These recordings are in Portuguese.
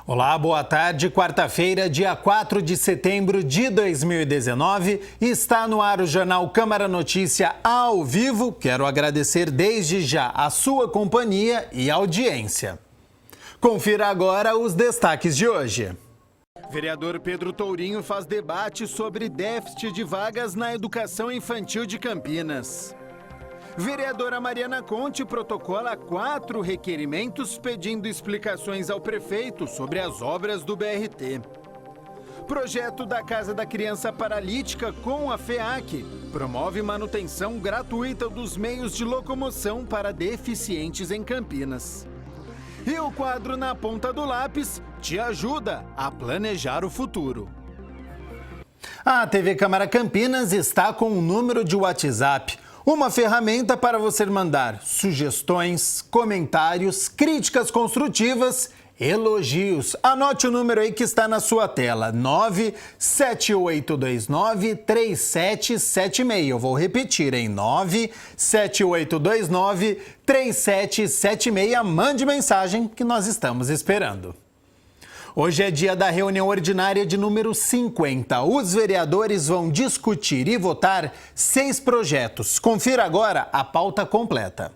Olá, boa tarde. Quarta-feira, dia 4 de setembro de 2019, está no ar o Jornal Câmara Notícia ao vivo. Quero agradecer desde já a sua companhia e audiência. Confira agora os destaques de hoje. Vereador Pedro Tourinho faz debate sobre déficit de vagas na educação infantil de Campinas. Vereadora Mariana Conte protocola 4 requerimentos pedindo explicações ao prefeito sobre as obras do BRT. Projeto da Casa da Criança Paralítica com a FEAC promove manutenção gratuita dos meios de locomoção para deficientes em Campinas. E o quadro Na Ponta do Lápis te ajuda a planejar o futuro. A TV Câmara Campinas está com um número de WhatsApp. Uma ferramenta para você mandar sugestões, comentários, críticas construtivas, elogios. Anote o número aí que está na sua tela, 97829-3776. Eu vou repetir, hein? 97829-3776. Mande mensagem que nós estamos esperando. Hoje é dia da reunião ordinária de número 50. Os vereadores vão discutir e votar 6 projetos. Confira agora a pauta completa.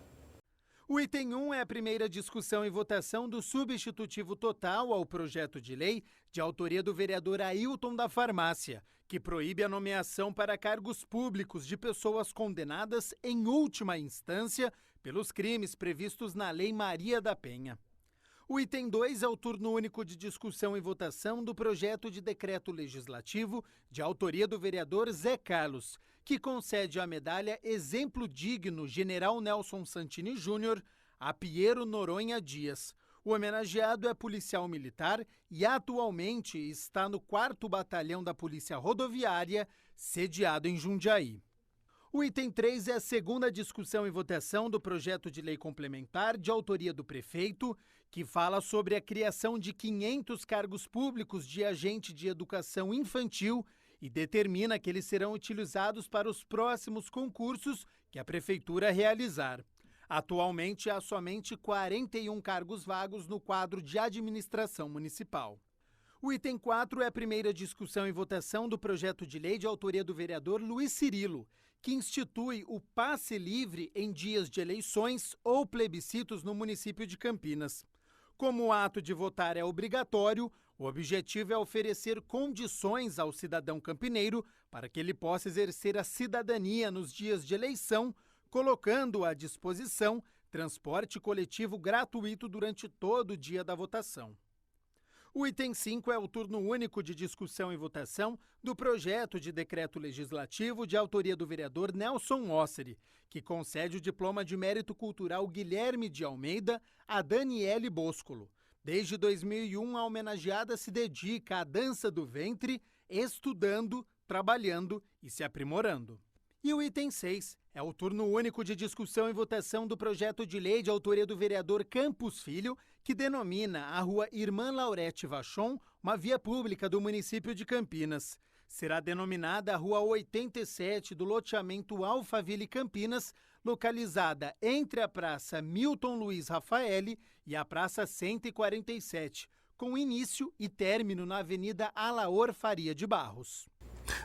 O item 1 é a primeira discussão e votação do substitutivo total ao projeto de lei de autoria do vereador Ailton da Farmácia, que proíbe a nomeação para cargos públicos de pessoas condenadas em última instância pelos crimes previstos na Lei Maria da Penha. O item 2 é o turno único de discussão e votação do projeto de decreto legislativo de autoria do vereador Zé Carlos, que concede a medalha Exemplo Digno General Nelson Santini Júnior a Piero Noronha Dias. O homenageado é policial militar e atualmente está no 4º Batalhão da Polícia Rodoviária, sediado em Jundiaí. O item 3 é a segunda discussão e votação do projeto de lei complementar de autoria do prefeito, que fala sobre a criação de 500 cargos públicos de agente de educação infantil e determina que eles serão utilizados para os próximos concursos que a prefeitura realizar. Atualmente, há somente 41 cargos vagos no quadro de administração municipal. O item 4 é a primeira discussão e votação do projeto de lei de autoria do vereador Luiz Cirilo, que institui o passe livre em dias de eleições ou plebiscitos no município de Campinas. Como o ato de votar é obrigatório, o objetivo é oferecer condições ao cidadão campineiro para que ele possa exercer a cidadania nos dias de eleição, colocando à disposição transporte coletivo gratuito durante todo o dia da votação. O item 5 é o turno único de discussão e votação do projeto de decreto legislativo de autoria do vereador Nelson Osseri, que concede o diploma de mérito cultural Guilherme de Almeida a Daniele Boscolo. Desde 2001, a homenageada se dedica à dança do ventre, estudando, trabalhando e se aprimorando. E o item 6 é o turno único de discussão e votação do projeto de lei de autoria do vereador Campos Filho, que denomina a rua Irmã Laurete Vachon uma via pública do município de Campinas. Será denominada a rua 87 do loteamento Alphaville Campinas, localizada entre a Praça Milton Luiz Rafaeli e a Praça 147, com início e término na Avenida Alaor Faria de Barros.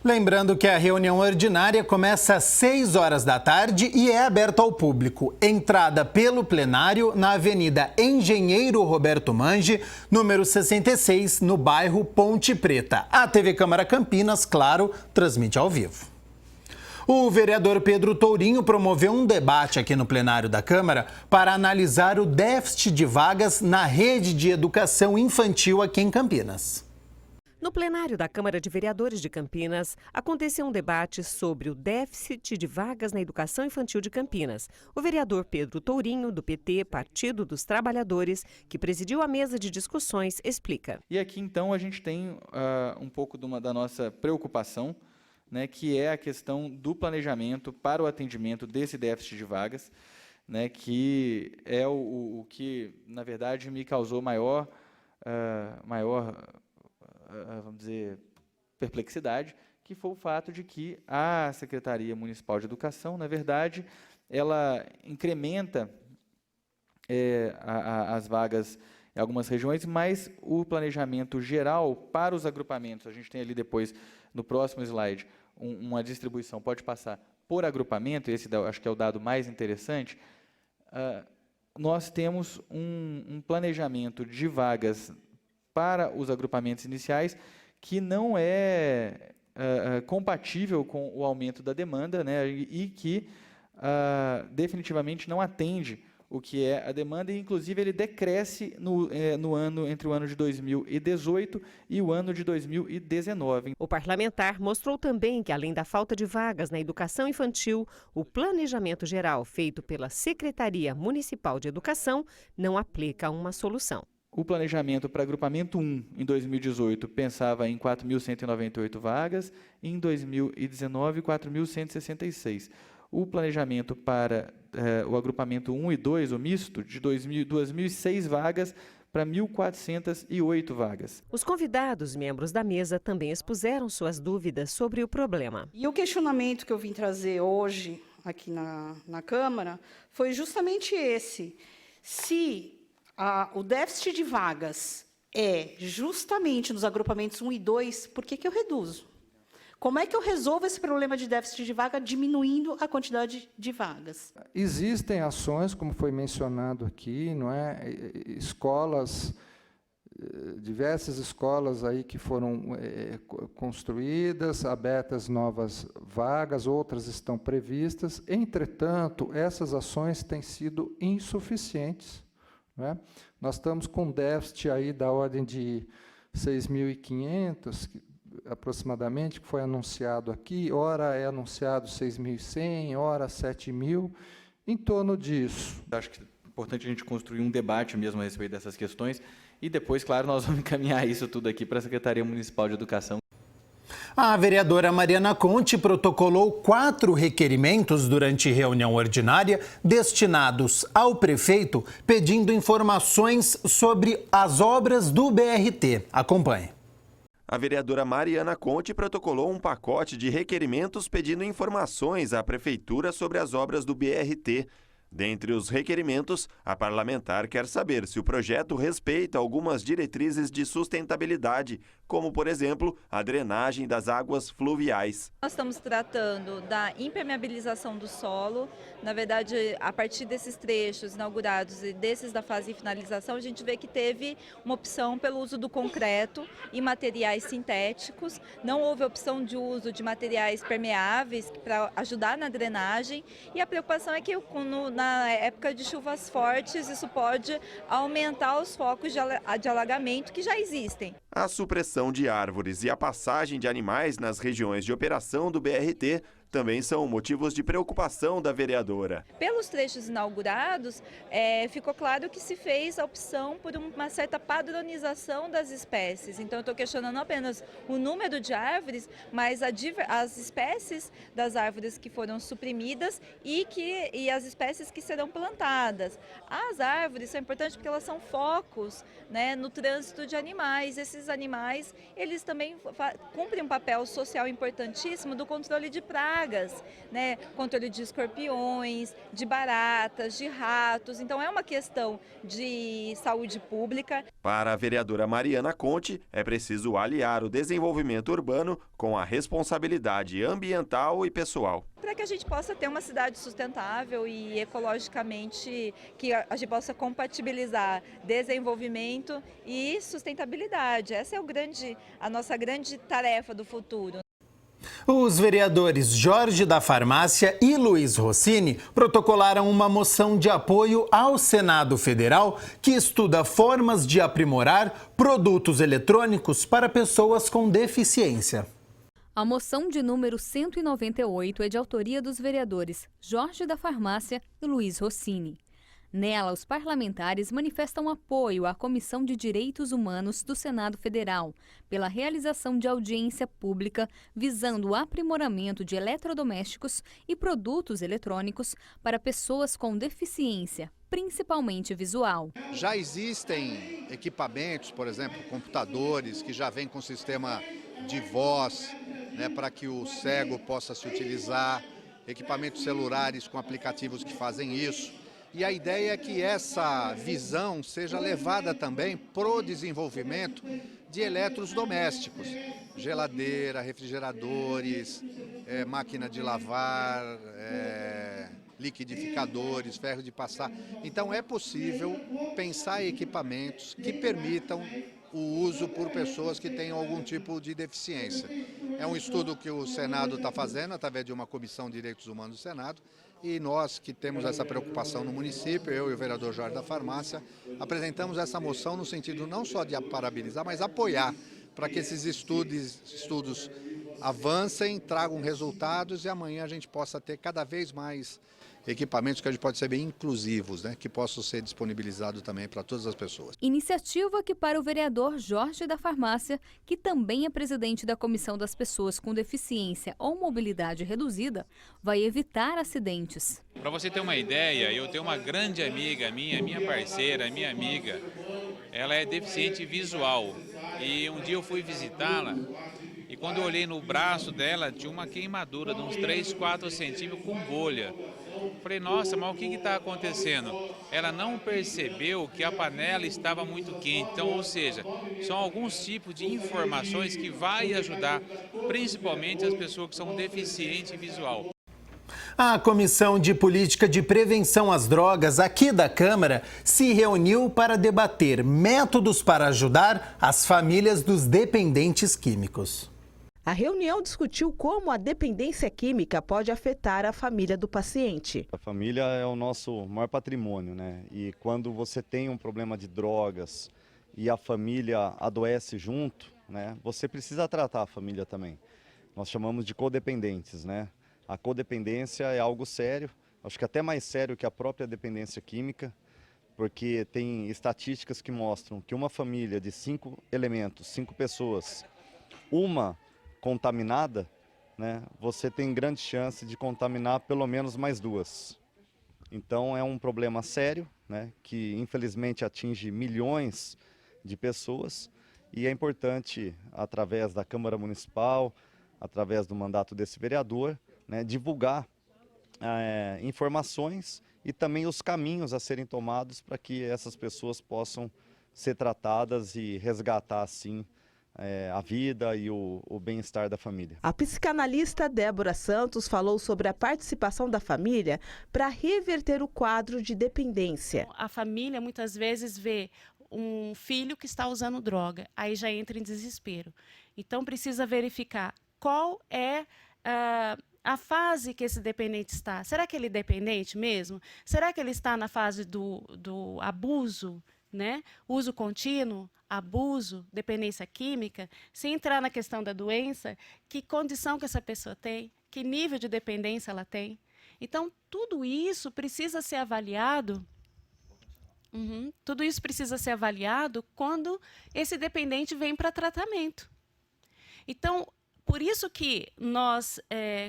Lembrando que a reunião ordinária começa às 6 horas da tarde e é aberta ao público. Entrada pelo plenário na Avenida Engenheiro Roberto Mange, número 66, no bairro Ponte Preta. A TV Câmara Campinas, claro, transmite ao vivo. O vereador Pedro Tourinho promoveu um debate aqui no plenário da Câmara para analisar o déficit de vagas na rede de educação infantil aqui em Campinas. No plenário da Câmara de Vereadores de Campinas, aconteceu um debate sobre o déficit de vagas na educação infantil de Campinas. O vereador Pedro Tourinho, do PT, Partido dos Trabalhadores, que presidiu a mesa de discussões, explica. E aqui, então, a gente tem um pouco da nossa preocupação, né, que é a questão do planejamento para o atendimento desse déficit de vagas, né, que é o que, na verdade, me causou maior vamos dizer, perplexidade, que foi o fato de que a Secretaria Municipal de Educação, na verdade, ela incrementa as vagas em algumas regiões, mas o planejamento geral para os agrupamentos, a gente tem ali depois, no próximo slide, uma distribuição, pode passar por agrupamento, esse acho que é o dado mais interessante, nós temos um planejamento de vagas para os agrupamentos iniciais que não é compatível com o aumento da demanda, né, e que definitivamente não atende o que é a demanda, e inclusive ele decresce entre o ano de 2018 e o ano de 2019. O parlamentar mostrou também que, além da falta de vagas na educação infantil, o planejamento geral feito pela Secretaria Municipal de Educação não aplica uma solução. O planejamento para agrupamento 1, em 2018, pensava em 4.198 vagas, e em 2019, 4.166. O planejamento para o agrupamento 1 e 2, o misto, de 2.006 vagas para 1.408 vagas. Os convidados, membros da mesa, também expuseram suas dúvidas sobre o problema. E o questionamento que eu vim trazer hoje aqui na Câmara foi justamente esse. Se o déficit de vagas é justamente nos agrupamentos 1 e 2, por que eu reduzo? Como é que eu resolvo esse problema de déficit de vaga diminuindo a quantidade de vagas? Existem ações, como foi mencionado aqui, não é? Escolas, diversas escolas aí que foram construídas, abertas novas vagas, outras estão previstas. Entretanto, essas ações têm sido insuficientes, não é? Nós estamos com déficit aí da ordem de 6.500, aproximadamente, que foi anunciado aqui, ora é anunciado 6.100, ora 7.000, em torno disso. Acho que é importante a gente construir um debate mesmo a respeito dessas questões, e depois, claro, nós vamos encaminhar isso tudo aqui para a Secretaria Municipal de Educação. A vereadora Mariana Conte protocolou 4 requerimentos durante reunião ordinária destinados ao prefeito, pedindo informações sobre as obras do BRT. Acompanhe. A vereadora Mariana Conte protocolou um pacote de requerimentos pedindo informações à Prefeitura sobre as obras do BRT. Dentre os requerimentos, a parlamentar quer saber se o projeto respeita algumas diretrizes de sustentabilidade, como, por exemplo, a drenagem das águas fluviais. Nós estamos tratando da impermeabilização do solo. Na verdade, a partir desses trechos inaugurados e desses da fase de finalização, a gente vê que teve uma opção pelo uso do concreto e materiais sintéticos. Não houve opção de uso de materiais permeáveis para ajudar na drenagem. E a preocupação é que na época de chuvas fortes, isso pode aumentar os focos de alagamento que já existem. A supressão de árvores e a passagem de animais nas regiões de operação do BRT também são motivos de preocupação da vereadora. Pelos trechos inaugurados, ficou claro que se fez a opção por uma certa padronização das espécies. Então, eu estou questionando não apenas o número de árvores, mas as espécies das árvores que foram suprimidas e as espécies que serão plantadas. As árvores são importantes porque elas são focos, né, no trânsito de animais. Esses animais, eles também cumprem um papel social importantíssimo do controle de pragas, né? Controle de escorpiões, de baratas, de ratos. Então é uma questão de saúde pública. Para a vereadora Mariana Conte, é preciso aliar o desenvolvimento urbano com a responsabilidade ambiental e pessoal. Para que a gente possa ter uma cidade sustentável e ecologicamente, que a gente possa compatibilizar desenvolvimento e sustentabilidade. Essa é a nossa grande tarefa do futuro. Os vereadores Jorge da Farmácia e Luiz Rossini protocolaram uma moção de apoio ao Senado Federal que estuda formas de aprimorar produtos eletrônicos para pessoas com deficiência. A moção de número 198 é de autoria dos vereadores Jorge da Farmácia e Luiz Rossini. Nela, os parlamentares manifestam apoio à Comissão de Direitos Humanos do Senado Federal pela realização de audiência pública visando o aprimoramento de eletrodomésticos e produtos eletrônicos para pessoas com deficiência, principalmente visual. Já existem equipamentos, por exemplo, computadores, que já vêm com sistema de voz, né, para que o cego possa se utilizar, equipamentos celulares com aplicativos que fazem isso. E a ideia é que essa visão seja levada também para o desenvolvimento de eletrodomésticos, geladeira, refrigeradores, máquina de lavar, liquidificadores, ferro de passar. Então é possível pensar em equipamentos que permitam o uso por pessoas que tenham algum tipo de deficiência. É um estudo que o Senado está fazendo através de uma comissão de direitos humanos do Senado, e nós que temos essa preocupação no município, eu e o vereador Jorge da Farmácia, apresentamos essa moção no sentido não só de parabenizar, mas apoiar para que esses estudos avancem, tragam resultados e amanhã a gente possa ter cada vez mais equipamentos que a gente pode ser bem inclusivos, né, que possam ser disponibilizados também para todas as pessoas. Iniciativa que para o vereador Jorge da Farmácia, que também é presidente da Comissão das Pessoas com Deficiência ou Mobilidade Reduzida, vai evitar acidentes. Para você ter uma ideia, eu tenho uma grande amiga minha parceira, minha amiga, ela é deficiente visual e um dia eu fui visitá-la e quando eu olhei no braço dela tinha uma queimadura de uns 3, 4 centímetros com bolha. Falei, nossa, mas o que está acontecendo? Ela não percebeu que a panela estava muito quente. Então, ou seja, são alguns tipos de informações que vai ajudar, principalmente as pessoas que são deficientes visual. A Comissão de Política de Prevenção às Drogas aqui da Câmara se reuniu para debater métodos para ajudar as famílias dos dependentes químicos. A reunião discutiu como a dependência química pode afetar a família do paciente. A família é o nosso maior patrimônio, né? E quando você tem um problema de drogas e a família adoece junto, né? Você precisa tratar a família também. Nós chamamos de codependentes, né? A codependência é algo sério, acho que até mais sério que a própria dependência química, porque tem estatísticas que mostram que uma família de 5 elementos, 5 pessoas, uma contaminada, né, você tem grande chance de contaminar pelo menos mais 2. Então é um problema sério, né, que infelizmente atinge milhões de pessoas e é importante, através da Câmara Municipal, através do mandato desse vereador, né, divulgar informações e também os caminhos a serem tomados para que essas pessoas possam ser tratadas e resgatar assim a vida e o bem-estar da família. A psicanalista Débora Santos falou sobre a participação da família para reverter o quadro de dependência. A família muitas vezes vê um filho que está usando droga, aí já entra em desespero. Então precisa verificar qual é a fase que esse dependente está. Será que ele é dependente mesmo? Será que ele está na fase do abuso, né? Uso contínuo, abuso, dependência química? Se entrar na questão da doença, que condição que essa pessoa tem? Que nível de dependência ela tem? Então, tudo isso precisa ser avaliado. Tudo isso precisa ser avaliado quando esse dependente vem para tratamento. Então, por isso que nós,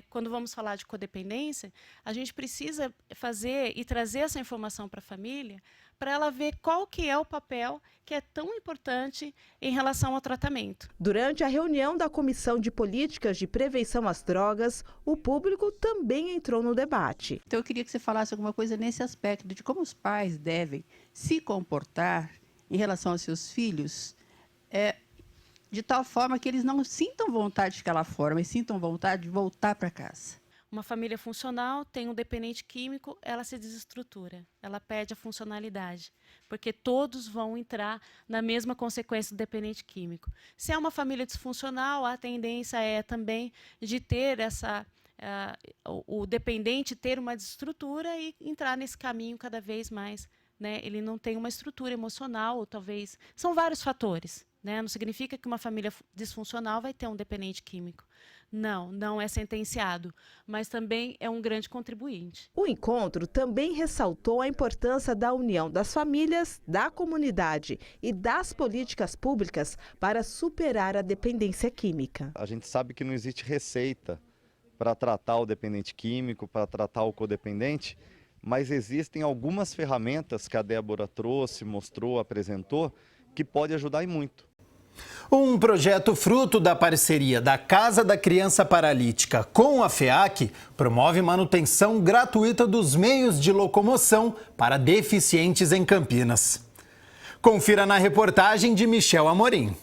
quando vamos falar de codependência, a gente precisa fazer e trazer essa informação para a família, para ela ver qual que é o papel que é tão importante em relação ao tratamento. Durante a reunião da Comissão de Políticas de Prevenção às Drogas, o público também entrou no debate. Então eu queria que você falasse alguma coisa nesse aspecto de como os pais devem se comportar em relação aos seus filhos, de tal forma que eles não sintam vontade de ficar lá fora, mas sintam vontade de voltar para casa. Uma família funcional tem um dependente químico, ela se desestrutura, ela perde a funcionalidade, porque todos vão entrar na mesma consequência do dependente químico. Se é uma família disfuncional, a tendência é também de ter o dependente ter uma desestrutura e entrar nesse caminho cada vez mais, né? Ele não tem uma estrutura emocional, ou talvez... São vários fatores, né? Não significa que uma família disfuncional vai ter um dependente químico. Não é sentenciado, mas também é um grande contribuinte. O encontro também ressaltou a importância da união das famílias, da comunidade e das políticas públicas para superar a dependência química. A gente sabe que não existe receita para tratar o dependente químico, para tratar o codependente, mas existem algumas ferramentas que a Débora trouxe, mostrou, apresentou, que pode ajudar e muito. Um projeto fruto da parceria da Casa da Criança Paralítica com a FEAC promove manutenção gratuita dos meios de locomoção para deficientes em Campinas. Confira na reportagem de Michel Amorim.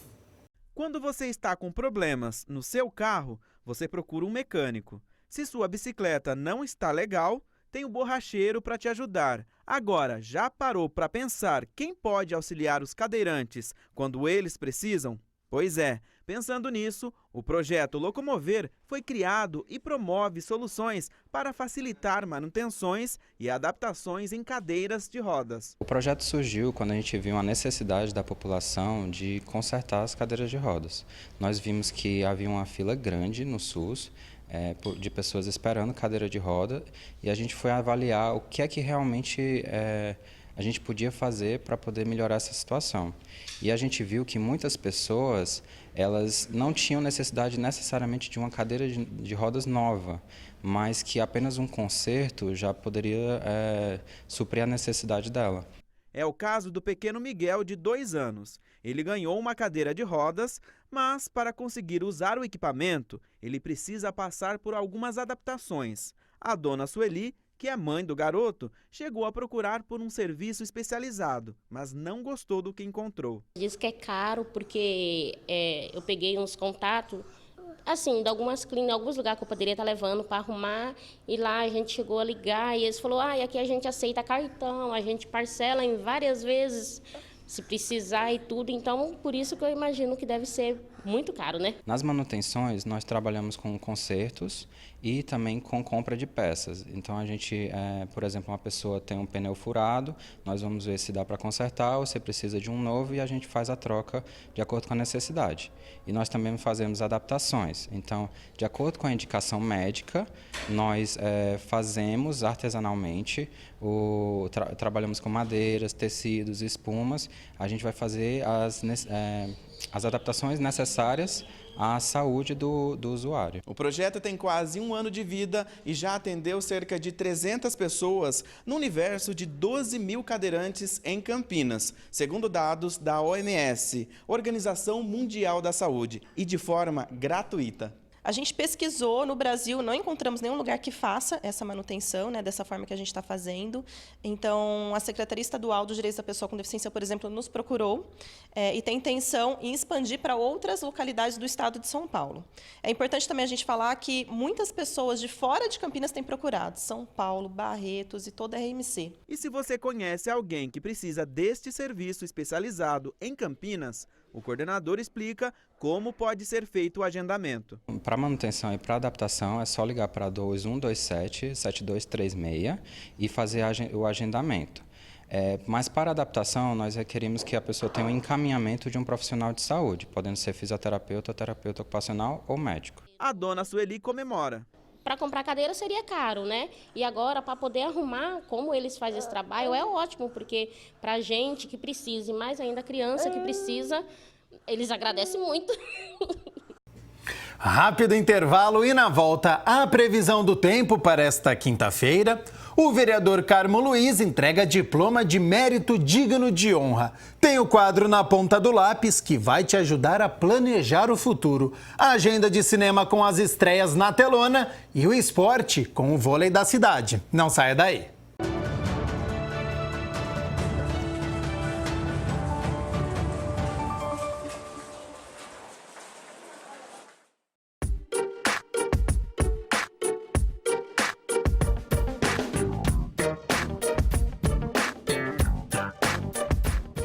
Quando você está com problemas no seu carro, você procura um mecânico. Se sua bicicleta não está legal, tem o borracheiro para te ajudar. Agora, já parou para pensar quem pode auxiliar os cadeirantes quando eles precisam? Pois é, pensando nisso, o projeto Locomover foi criado e promove soluções para facilitar manutenções e adaptações em cadeiras de rodas. O projeto surgiu quando a gente viu a necessidade da população de consertar as cadeiras de rodas. Nós vimos que havia uma fila grande no SUS, de pessoas esperando cadeira de roda, e a gente foi avaliar o que é que realmente a gente podia fazer para poder melhorar essa situação. E a gente viu que muitas pessoas, elas não tinham necessidade necessariamente de uma cadeira de rodas nova, mas que apenas um conserto já poderia suprir a necessidade dela. É o caso do pequeno Miguel, de 2 anos. Ele ganhou uma cadeira de rodas, mas para conseguir usar o equipamento, ele precisa passar por algumas adaptações. A dona Sueli, que é mãe do garoto, chegou a procurar por um serviço especializado, mas não gostou do que encontrou. Diz que é caro porque eu peguei uns contatos, assim, de algumas clínicas, alguns lugares que eu poderia estar levando para arrumar, e lá a gente chegou a ligar e eles falaram, aqui a gente aceita cartão, a gente parcela em várias vezes, se precisar e tudo, então por isso que eu imagino que deve ser muito caro, né? Nas manutenções, nós trabalhamos com consertos e também com compra de peças. Então a gente, por exemplo, uma pessoa tem um pneu furado, nós vamos ver se dá para consertar ou se precisa de um novo, e a gente faz a troca de acordo com a necessidade. E nós também fazemos adaptações. Então, de acordo com a indicação médica, nós fazemos artesanalmente, trabalhamos com madeiras, tecidos, espumas, a gente vai fazer as adaptações necessárias à saúde do usuário. O projeto tem quase 1 ano de vida e já atendeu cerca de 300 pessoas no universo de 12 mil cadeirantes em Campinas, segundo dados da OMS, Organização Mundial da Saúde, e de forma gratuita. A gente pesquisou no Brasil, não encontramos nenhum lugar que faça essa manutenção, né, dessa forma que a gente está fazendo. Então, a Secretaria Estadual dos Direitos da Pessoa com Deficiência, por exemplo, nos procurou e tem intenção em expandir para outras localidades do estado de São Paulo. É importante também a gente falar que muitas pessoas de fora de Campinas têm procurado, São Paulo, Barretos e toda a RMC. E se você conhece alguém que precisa deste serviço especializado em Campinas, o coordenador explica como pode ser feito o agendamento. Para manutenção e para adaptação é só ligar para 2127-7236 e fazer o agendamento. Mas para adaptação nós requerimos que a pessoa tenha um encaminhamento de um profissional de saúde, podendo ser fisioterapeuta, terapeuta ocupacional ou médico. A dona Sueli comemora. Para comprar cadeira seria caro, né? E agora, para poder arrumar como eles fazem esse trabalho, é ótimo, porque para gente que precisa, e mais ainda criança que precisa, eles agradecem muito. Rápido intervalo e na volta a previsão do tempo para esta quinta-feira. O vereador Carmo Luiz entrega diploma de mérito digno de honra. Tem o quadro Na Ponta do Lápis que vai te ajudar a planejar o futuro. A agenda de cinema com as estreias na telona e o esporte com o vôlei da cidade. Não saia daí.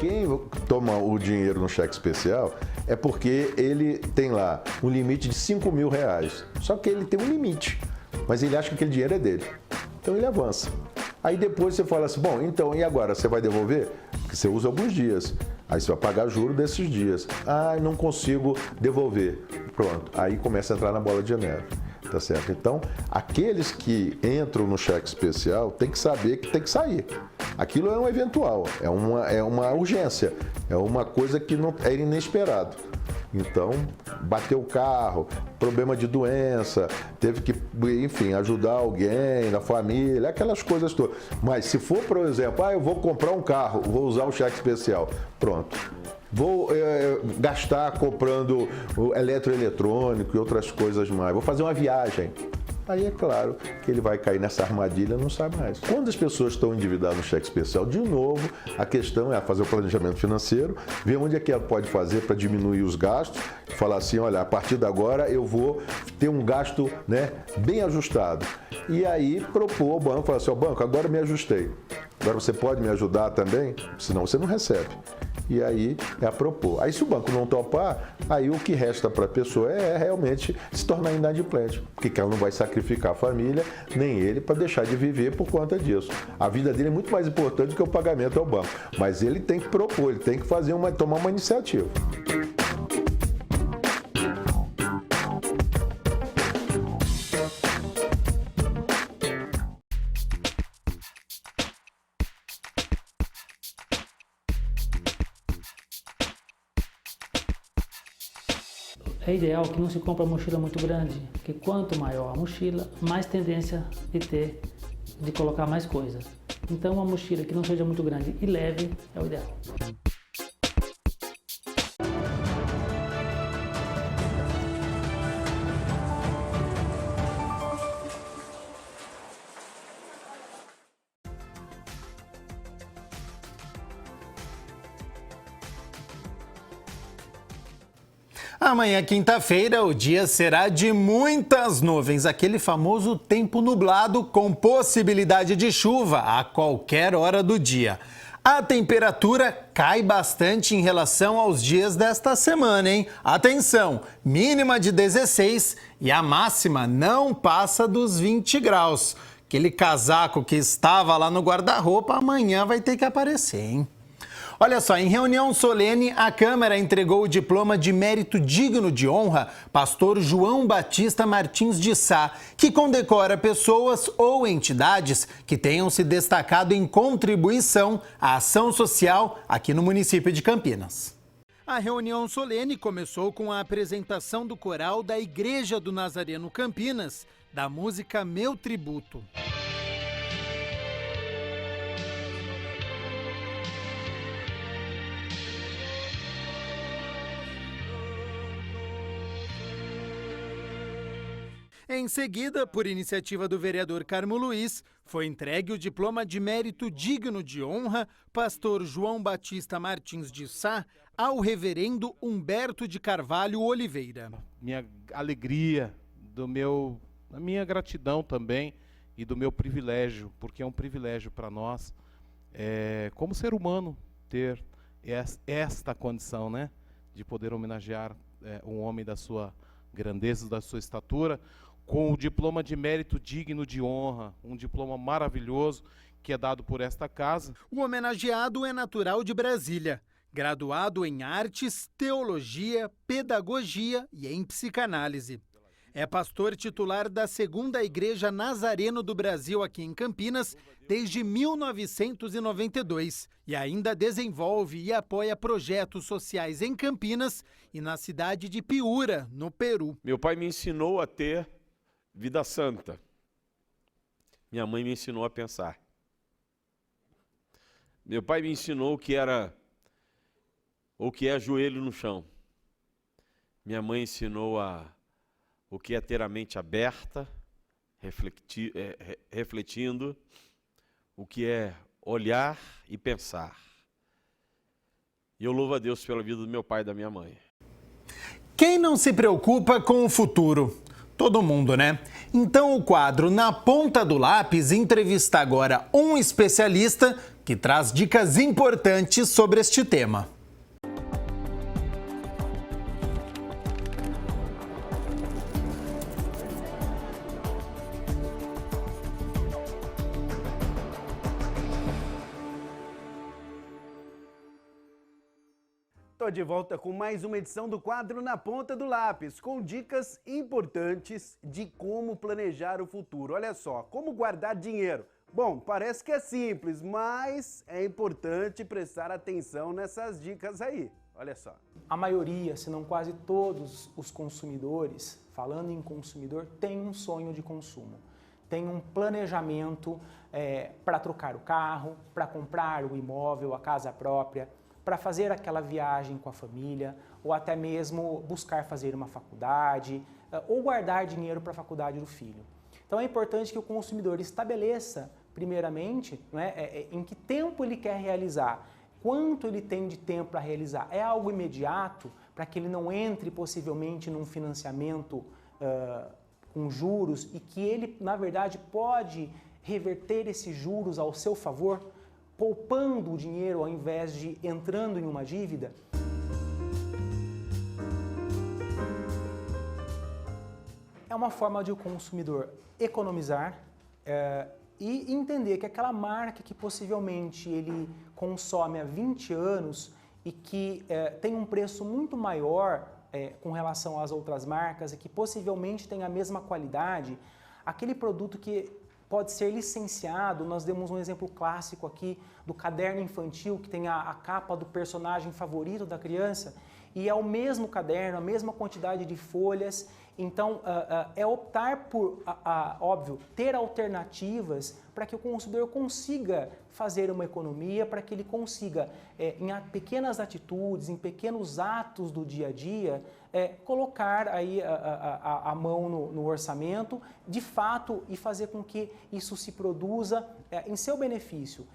Quem toma o dinheiro no cheque especial é porque ele tem lá um limite de R$5.000. Só que ele tem um limite, mas ele acha que aquele dinheiro é dele. Então ele avança. Aí depois você fala assim, bom, então e agora? Você vai devolver? Porque você usa alguns dias. Aí você vai pagar juro desses dias. Ah, não consigo devolver. Pronto. Aí começa a entrar na bola de neve. Tá certo? Então, aqueles que entram no cheque especial têm que saber que tem que sair. Aquilo é um eventual, é uma urgência, é uma coisa que não é inesperado. Então, bateu o carro, problema de doença, teve que, enfim, ajudar alguém da família, aquelas coisas todas. Mas se for, por exemplo, eu vou comprar um carro, vou usar o cheque especial, pronto. vou gastar comprando o eletroeletrônico e outras coisas mais, vou fazer uma viagem. Aí é claro que ele vai cair nessa armadilha e não sai mais. Quando as pessoas estão endividadas no cheque especial, de novo, a questão é fazer o planejamento financeiro, ver onde é que ela pode fazer para diminuir os gastos, falar assim, olha, a partir de agora eu vou ter um gasto, né, bem ajustado. E aí propor ao banco, falar assim, banco, agora eu me ajustei. Agora você pode me ajudar também? Senão você não recebe. E aí é a propor. Aí se o banco não topar, aí o que resta para a pessoa é realmente se tornar inadimplente, porque ela não vai sacrificar a família, nem ele, para deixar de viver por conta disso. A vida dele é muito mais importante do que o pagamento ao banco, mas ele tem que propor, ele tem que tomar uma iniciativa. É ideal que não se compre uma mochila muito grande, porque quanto maior a mochila, mais tendência de colocar mais coisas. Então uma mochila que não seja muito grande e leve é o ideal. Amanhã, quinta-feira, o dia será de muitas nuvens, aquele famoso tempo nublado com possibilidade de chuva a qualquer hora do dia. A temperatura cai bastante em relação aos dias desta semana, hein? Atenção, mínima de 16 e a máxima não passa dos 20 graus. Aquele casaco que estava lá no guarda-roupa amanhã vai ter que aparecer, hein? Olha só, em reunião solene, a Câmara entregou o diploma de mérito digno de honra pastor João Batista Martins de Sá, que condecora pessoas ou entidades que tenham se destacado em contribuição à ação social aqui no município de Campinas. A reunião solene começou com a apresentação do coral da Igreja do Nazareno Campinas, da música Meu Tributo. Em seguida, por iniciativa do vereador Carmo Luiz, foi entregue o diploma de mérito digno de honra pastor João Batista Martins de Sá ao reverendo Humberto de Carvalho Oliveira. Minha alegria, a minha gratidão também e do meu privilégio, porque é um privilégio para nós, como ser humano, ter esta condição, né, de poder homenagear um homem da sua grandeza, da sua estatura, com o diploma de mérito digno de honra, um diploma maravilhoso que é dado por esta casa. O homenageado é natural de Brasília, graduado em artes, teologia, pedagogia e em psicanálise. É pastor titular da Segunda Igreja Nazareno do Brasil aqui em Campinas desde 1992 e ainda desenvolve e apoia projetos sociais em Campinas e na cidade de Piura, no Peru. Meu pai me ensinou a ter vida santa. Minha mãe me ensinou a pensar. Meu pai me ensinou o que é joelho no chão. Minha mãe ensinou o que é ter a mente aberta, refletindo, o que é olhar e pensar. E eu louvo a Deus pela vida do meu pai e da minha mãe. Quem não se preocupa com o futuro? Todo mundo, né? Então o quadro Na Ponta do Lápis entrevista agora um especialista que traz dicas importantes sobre este tema. Estou de volta com mais uma edição do quadro Na Ponta do Lápis, com dicas importantes de como planejar o futuro. Olha só, como guardar dinheiro. Bom, parece que é simples, mas é importante prestar atenção nessas dicas aí. Olha só. A maioria, se não quase todos os consumidores, falando em consumidor, tem um sonho de consumo. Tem um planejamento para trocar o carro, para comprar o imóvel, a casa própria, para fazer aquela viagem com a família, ou até mesmo buscar fazer uma faculdade, ou guardar dinheiro para a faculdade do filho. Então é importante que o consumidor estabeleça, primeiramente, em que tempo ele quer realizar, quanto ele tem de tempo para realizar. É algo imediato, para que ele não entre possivelmente num financiamento com juros e que ele, na verdade, pode reverter esses juros ao seu favor, poupando o dinheiro ao invés de entrando em uma dívida. É uma forma de o consumidor economizar e entender que aquela marca que possivelmente ele consome há 20 anos e que tem um preço muito maior com relação às outras marcas e que possivelmente tem a mesma qualidade, aquele produto que pode ser licenciado. Nós demos um exemplo clássico aqui do caderno infantil que tem a capa do personagem favorito da criança e é o mesmo caderno, a mesma quantidade de folhas. Então, é optar por, óbvio, ter alternativas para que o consumidor consiga fazer uma economia, para que ele consiga, em pequenas atitudes, em pequenos atos do dia a dia, colocar aí a mão no orçamento, de fato, e fazer com que isso se produza em seu benefício.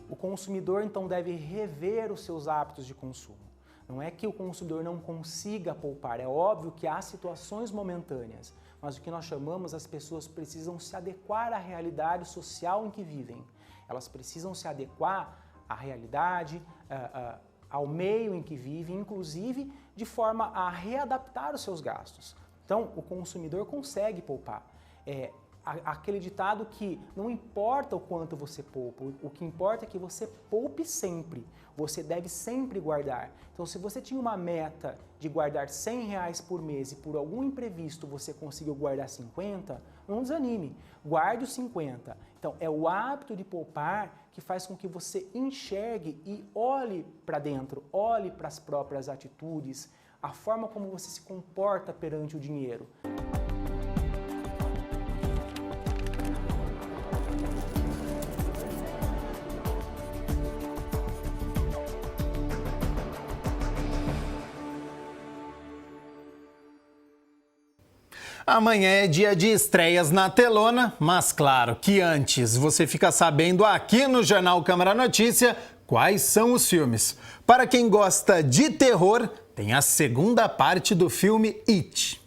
O consumidor, então, deve rever os seus hábitos de consumo. Não é que o consumidor não consiga poupar, é óbvio que há situações momentâneas, mas o que nós chamamos, as pessoas precisam se adequar à realidade social em que vivem. Elas precisam se adequar à realidade, ao meio em que vivem, inclusive de forma a readaptar os seus gastos. Então, o consumidor consegue poupar. Aquele ditado que não importa o quanto você poupa, o que importa é que você poupe sempre, você deve sempre guardar. Então, se você tinha uma meta de guardar R$100 por mês e por algum imprevisto você conseguiu guardar 50, não desanime, guarde os 50. Então, é o hábito de poupar que faz com que você enxergue e olhe para dentro, olhe para as próprias atitudes, a forma como você se comporta perante o dinheiro. Amanhã é dia de estreias na telona, mas claro que antes você fica sabendo aqui no Jornal Câmara Notícia quais são os filmes. Para quem gosta de terror, tem a segunda parte do filme It.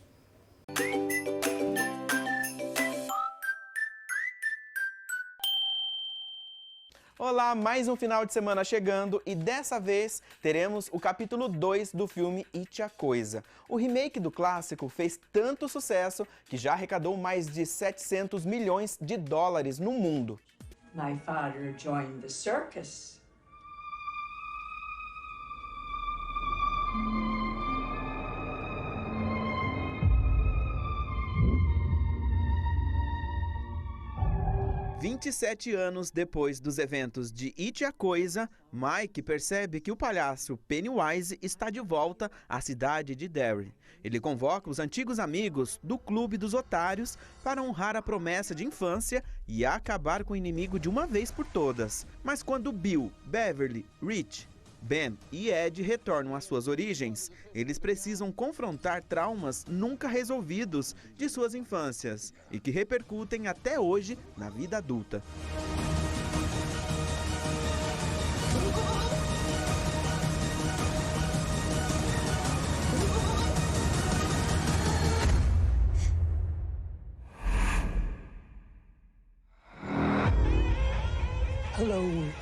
Olá, mais um final de semana chegando e dessa vez teremos o capítulo 2 do filme It a Coisa. O remake do clássico fez tanto sucesso que já arrecadou mais de 700 milhões de dólares no mundo. My father joined the circus. 27 anos depois dos eventos de It a Coisa, Mike percebe que o palhaço Pennywise está de volta à cidade de Derry. Ele convoca os antigos amigos do Clube dos Otários para honrar a promessa de infância e acabar com o inimigo de uma vez por todas. Mas quando Bill, Beverly, Rich, Ben e Ed retornam às suas origens, eles precisam confrontar traumas nunca resolvidos de suas infâncias e que repercutem até hoje na vida adulta. Hello.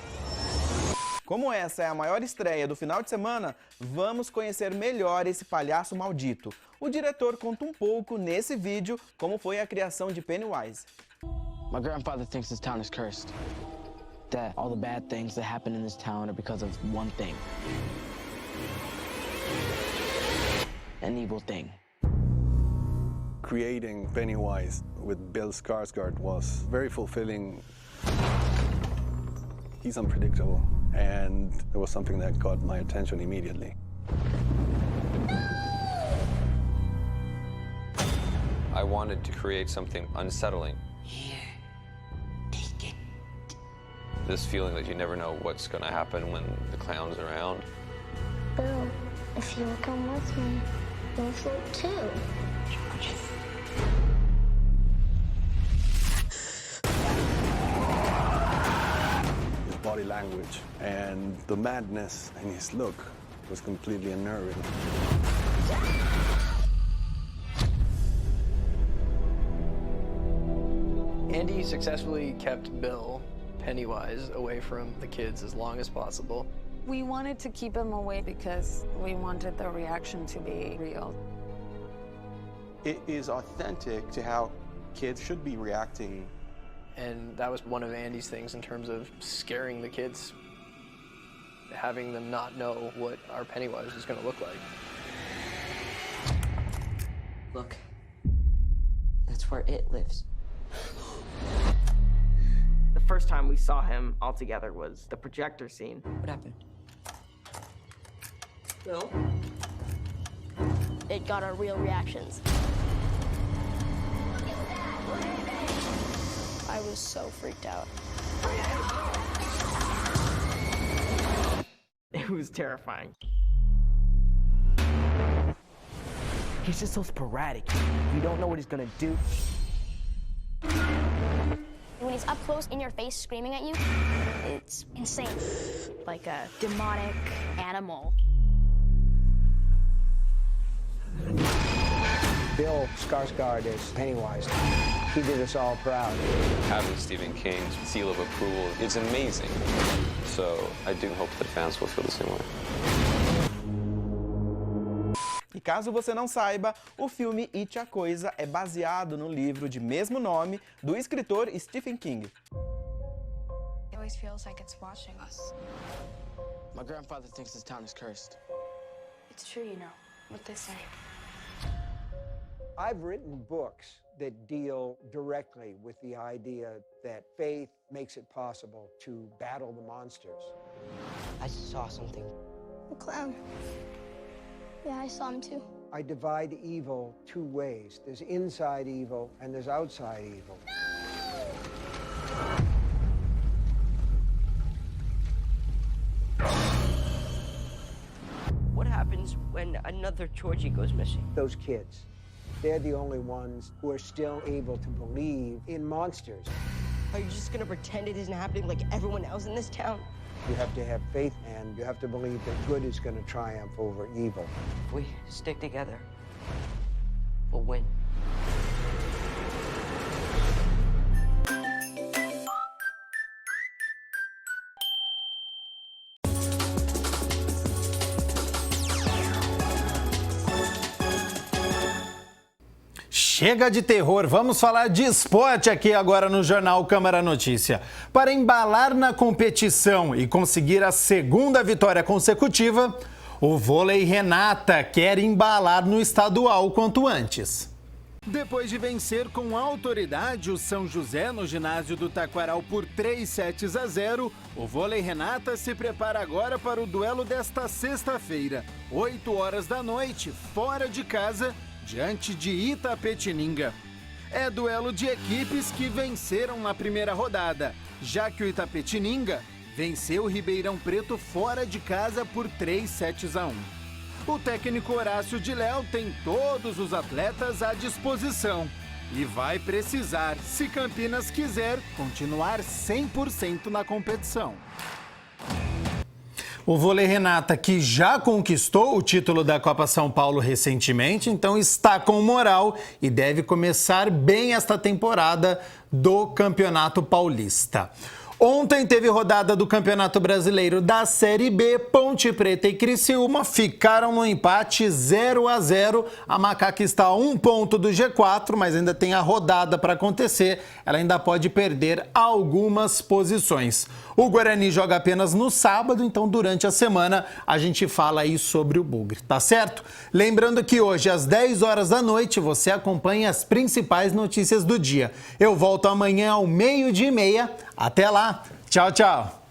Como essa é a maior estreia do final de semana, vamos conhecer melhor esse palhaço maldito. O diretor conta um pouco nesse vídeo como foi a criação de Pennywise. My grandfather thinks this town is cursed. That all the bad things that happen in this town are because of one thing. An evil thing. Creating Pennywise with Bill Skarsgård was very fulfilling. He's unpredictable. And it was something that caught my attention immediately. I wanted to create something unsettling. Here, take it. this feeling that you never know what's going to happen when the clown's around. Bill, if you will come with me, you'll float too. His body language and the madness in his look was completely unnerving. Andy successfully kept Bill, Pennywise, away from the kids as long as possible. We wanted to keep him away because we wanted the reaction to be real. It is authentic to how kids should be reacting. And that was one of Andy's things in terms of scaring the kids, having them not know what our Pennywise was going to look like. Look, that's where it lives. The first time we saw him all together was the projector scene. What happened? Bill? It got our real reactions. I was so freaked out. It was terrifying. He's just so sporadic. You don't know what he's gonna do. When he's up close in your face screaming at you, it's insane. Like a demonic animal. Bill Skarsgård is Pennywise. He did us all proud. Having Stephen King's seal of approval is amazing. So I do hope that fans will feel the same way. E caso você não saiba, o filme It, a Coisa é baseado no livro de mesmo nome do escritor Stephen King. It always feels like it's watching us. My grandfather thinks this town is cursed. It's true, you know, what they say. I've written books that deal directly with the idea that faith makes it possible to battle the monsters. I saw something. A clown. Yeah, I saw him too. I divide evil two ways. There's inside evil and there's outside evil. What happens when another Georgie goes missing? Those kids, they're the only ones who are still able to believe in monsters. Are you just gonna pretend it isn't happening like everyone else in this town? You have to have faith, and you have to believe that good is going to triumph over evil. If we stick together, we'll win. Chega de terror, vamos falar de esporte aqui agora no Jornal Câmara Notícia. Para embalar na competição e conseguir a segunda vitória consecutiva, o Vôlei Renata quer embalar no estadual quanto antes. Depois de vencer com autoridade o São José no ginásio do Taquaral por 3-0, o Vôlei Renata se prepara agora para o duelo desta sexta-feira, 20h, fora de casa, diante de Itapetininga. É duelo de equipes que venceram na primeira rodada, já que o Itapetininga venceu o Ribeirão Preto fora de casa por 3-1. O técnico Horácio de Léo tem todos os atletas à disposição e vai precisar, se Campinas quiser, continuar 100% na competição. O Vôlei Renata, que já conquistou o título da Copa São Paulo recentemente, então está com moral e deve começar bem esta temporada do Campeonato Paulista. Ontem teve rodada do Campeonato Brasileiro da Série B. Ponte Preta e Criciúma ficaram no empate 0-0. A Macaca está a 1 ponto do G4, mas ainda tem a rodada para acontecer. Ela ainda pode perder algumas posições. O Guarani joga apenas no sábado, então durante a semana a gente fala aí sobre o Bugre, tá certo? Lembrando que hoje às 10h você acompanha as principais notícias do dia. Eu volto amanhã ao 12:30. Até lá! Tchau, tchau!